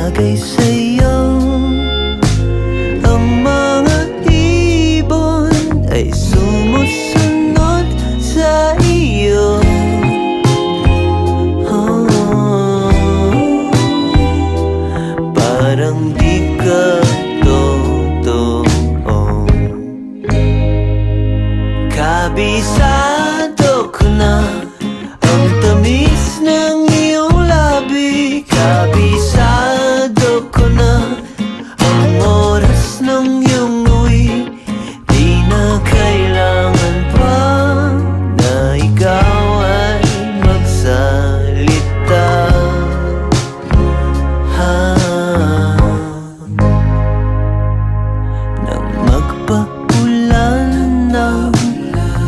bagay sa'yo. Ang mga ibon ay sumusunod sa iyo. Parang di ka totoo. Kabisado ko na ang tamis ng iyong labi. Kabisado ko na ang oras ng iyong uwi. Di na kailangan pa na ikaw ay magsalita. Nang magpaulan ng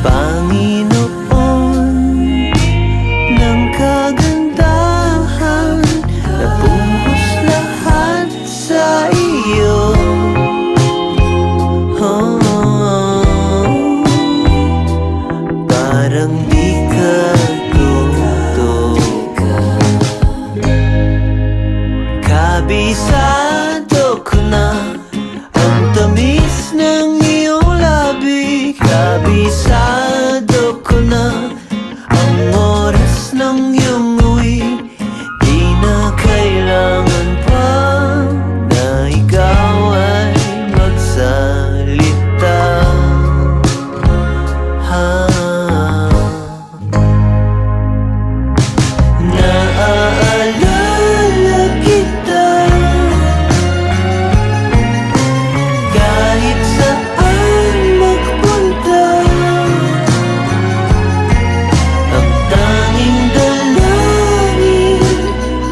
Panginoon ng kagandahan, nabuhos lahat sa iyo. Parang di ka totoo. Kabisado ko na ang tamis ng iyong labi. Kabisado ko na ang oras ng iyong uwi. Di na kailangan pa na ikaw ay magsalita. Naaalala kita kahit saan magpunta. Ang tanging dalangin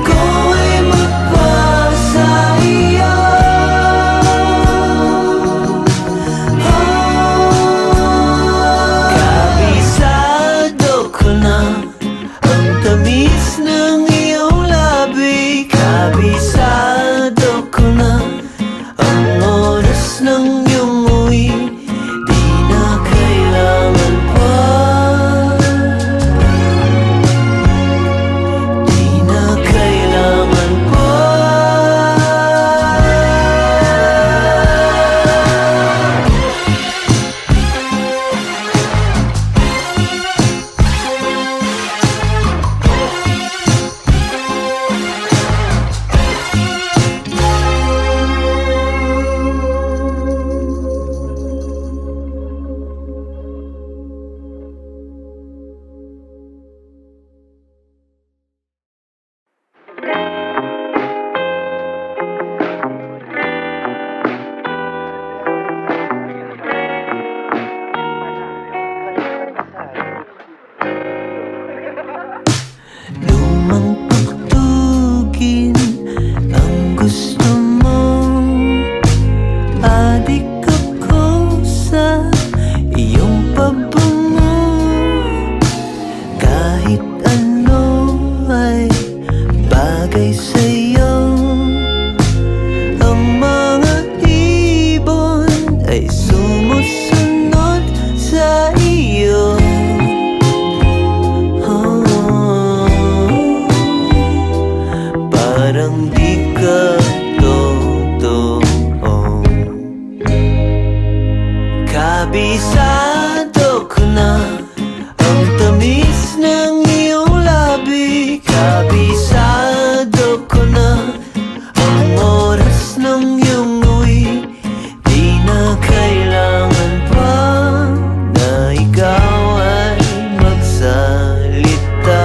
ko ay magpasa iyo. Kabisado ko na ang tamis ng iyong labi. Kabisado ko na ang oras ng iyong uwi. Di na kailangan pa, di na kailangan pa. Lumang tugtugin ang gusto mo. Adik ako sa iyong pabango. Kahit ano ay bagay sa'yo. Ang mga ibon ay sumusunod sa iyo. Parang di ka totoo. Kabisado ko na ang tamis ng iyong labi. Kabisado ko na ang oras ng iyong uwi. Di na kailangan pa na ikaw ay magsalita.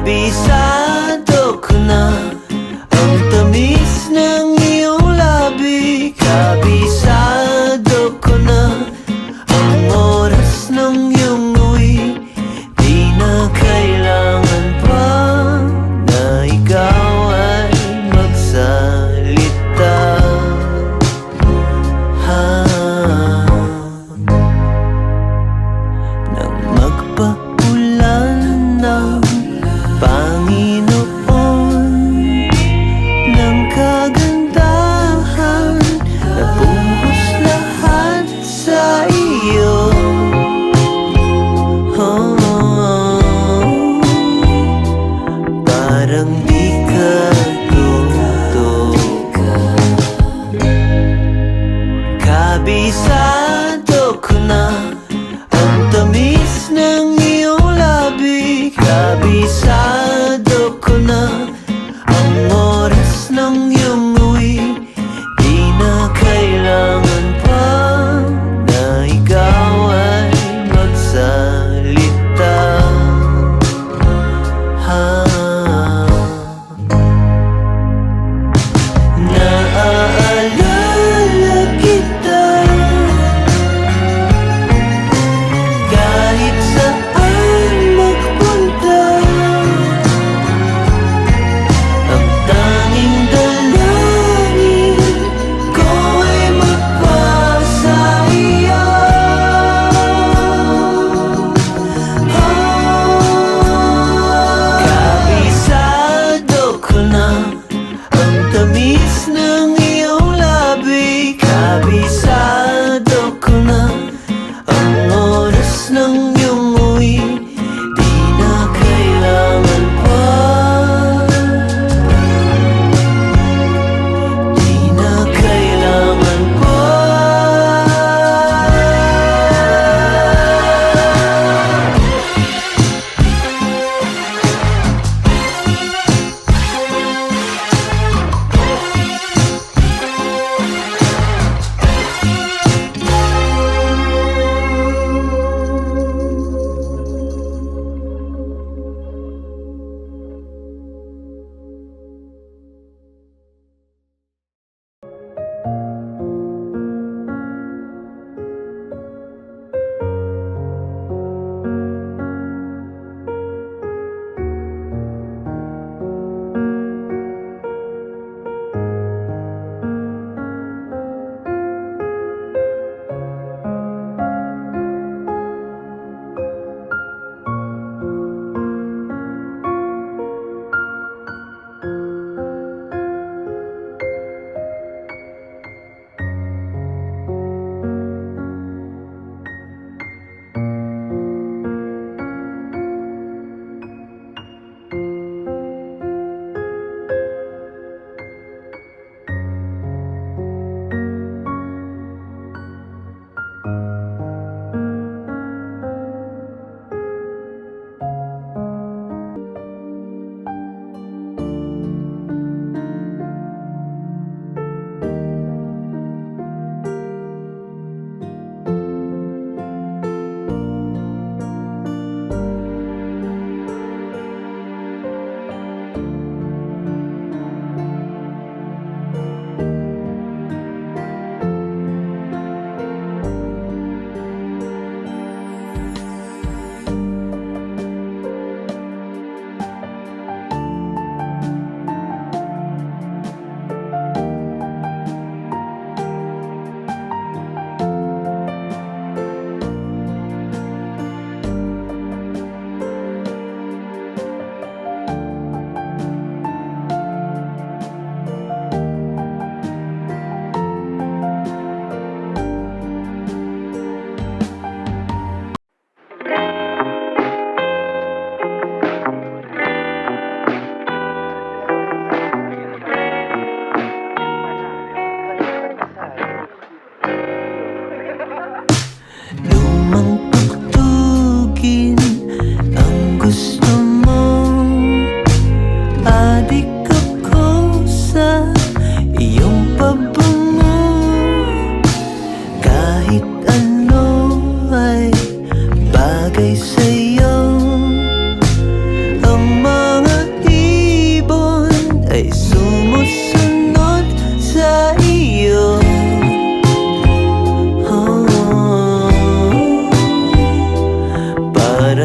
Kabisado ko na ang tamis ng iyong labi. Kabisado ko na ang oras ng iyong uwi. Di na kailangan pa na ikaw ay magsalita. Nang magpaulan ng pangit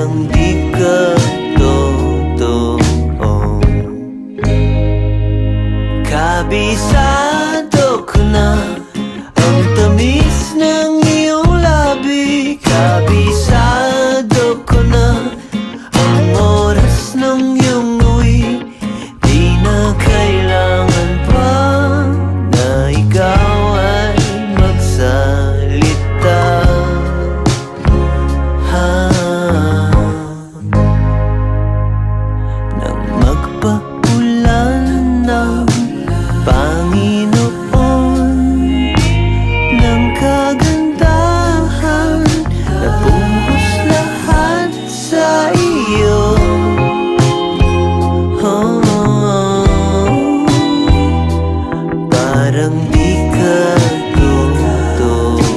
parang di ka totoo. Kabisado ko na ang tamis ng iyong labi. Kabisado ko na ang oras ng iyong uwi. Di na kailangan pa na ikaw ay magsalita. Nang magpaulan ng Panginoon ng kagandahan, nabuhos lahat sa iyo. Parang di ka totoo.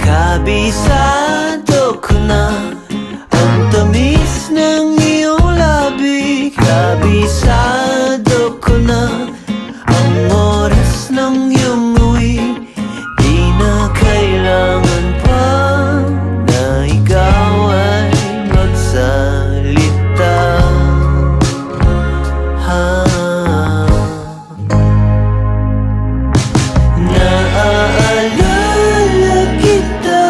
Kabisado ko na ang tamis ng iyong labi. Kabisado ko na ang oras ng iyong uwi. Di na kailangan pa na ikaw ay magsalita. Naaalala kita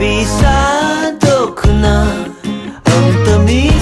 Kabisado ko na ang tamis